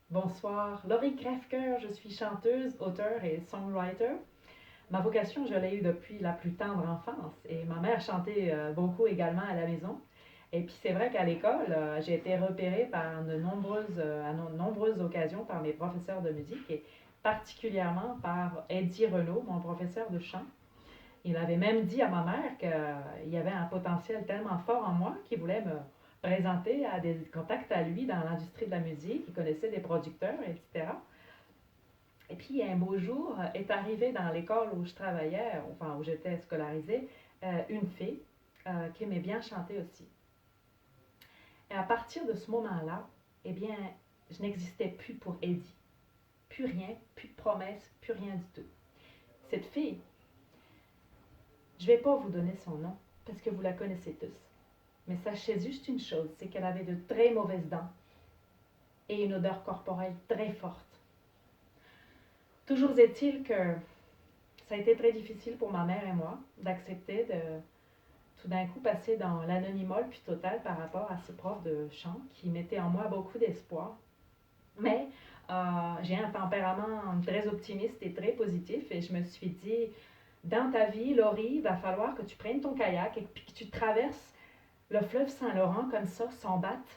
Bonsoir, Laurie Crèvecoeur, je suis chanteuse, auteure et songwriter. Ma vocation, je l'ai eue depuis la plus tendre enfance et ma mère chantait beaucoup également à la maison. Et puis c'est vrai qu'à l'école, j'ai été repérée à de nombreuses occasions par mes professeurs de musique et particulièrement par Eddie Renaud, mon professeur de chant. Il avait même dit à ma mère qu'il y avait un potentiel tellement fort en moi qu'il voulait me présenter à des contacts à lui dans l'industrie de la musique. Il connaissait des producteurs, etc. Et puis un beau jour est arrivée dans l'école où je travaillais, enfin où j'étais scolarisée, une fille qui aimait bien chanter aussi. Et à partir de ce moment-là, eh bien, je n'existais plus pour Eddie. Plus rien, plus de promesses, plus rien du tout. Cette fille, je ne vais pas vous donner son nom parce que vous la connaissez tous. Mais sachez juste une chose, c'est qu'elle avait de très mauvaises dents et une odeur corporelle très forte. Toujours est-il que ça a été très difficile pour ma mère et moi d'accepter de tout d'un coup passer dans l'anonymat le plus total par rapport à ce prof de chant qui mettait en moi beaucoup d'espoir. Mais j'ai un tempérament très optimiste et très positif et je me suis dit, dans ta vie, Laurie, il va falloir que tu prennes ton kayak et puis que tu traverses le fleuve Saint-Laurent comme ça, sans battre,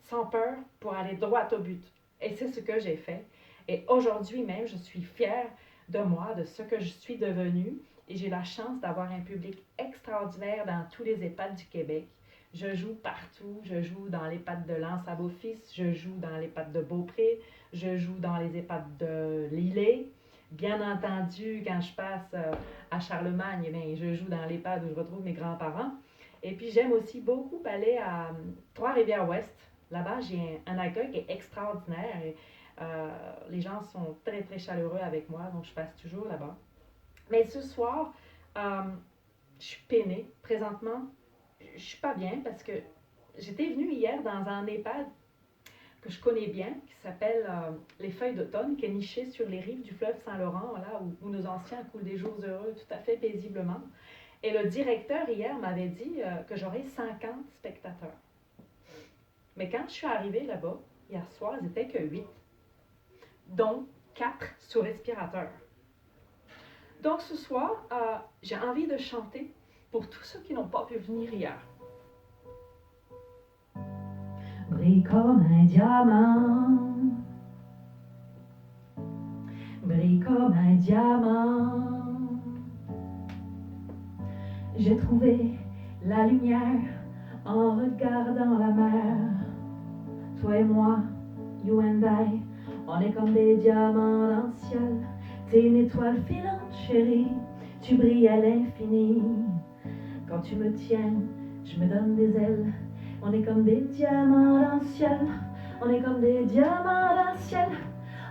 sans peur, pour aller droit au but. Et c'est ce que j'ai fait. Et aujourd'hui même, je suis fière de moi, de ce que je suis devenue. Et j'ai la chance d'avoir un public extraordinaire dans tous les EHPAD du Québec. Je joue partout. Je joue dans l'EHPAD de Lens à Beaufils. Je joue dans l'EHPAD de Beaupré. Je joue dans les EHPAD de Lillet. Bien entendu, quand je passe à Charlemagne, eh bien, je joue dans l'EHPAD où je retrouve mes grands-parents. Et puis j'aime aussi beaucoup aller à Trois-Rivières-Ouest. Là-bas, j'ai un accueil qui est extraordinaire et les gens sont très très chaleureux avec moi, donc je passe toujours là-bas. Mais ce soir, euh, je suis peinée. Présentement, je suis pas bien parce que j'étais venue hier dans un EHPAD que je connais bien, qui s'appelle Les Feuilles d'automne, qui est niché sur les rives du fleuve Saint-Laurent, là où nos anciens coulent des jours heureux tout à fait paisiblement. Et le directeur hier m'avait dit que j'aurais 50 spectateurs. Mais quand je suis arrivée là-bas, hier soir, ils n'étaient que 8, dont 4 sous respirateur. Donc ce soir, j'ai envie de chanter pour tous ceux qui n'ont pas pu venir hier. Brille comme un diamant, brille comme un diamant. J'ai trouvé la lumière en regardant la mer. Toi et moi, you and I, on est comme des diamants dans le ciel. T'es une étoile filante, chérie, tu brilles à l'infini. Quand tu me tiens, je me donne des ailes. On est comme des diamants dans le ciel. On est comme des diamants dans le ciel.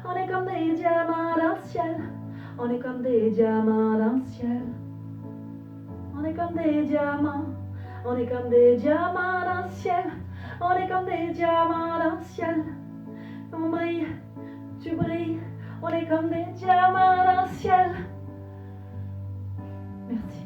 On est comme des diamants dans le ciel. On est comme des diamants dans le ciel. On est comme des diamants. On est comme des diamants dans le ciel. On est comme des diamants dans le ciel. On brille, tu brilles. On est comme des diamants dans le ciel. Merci.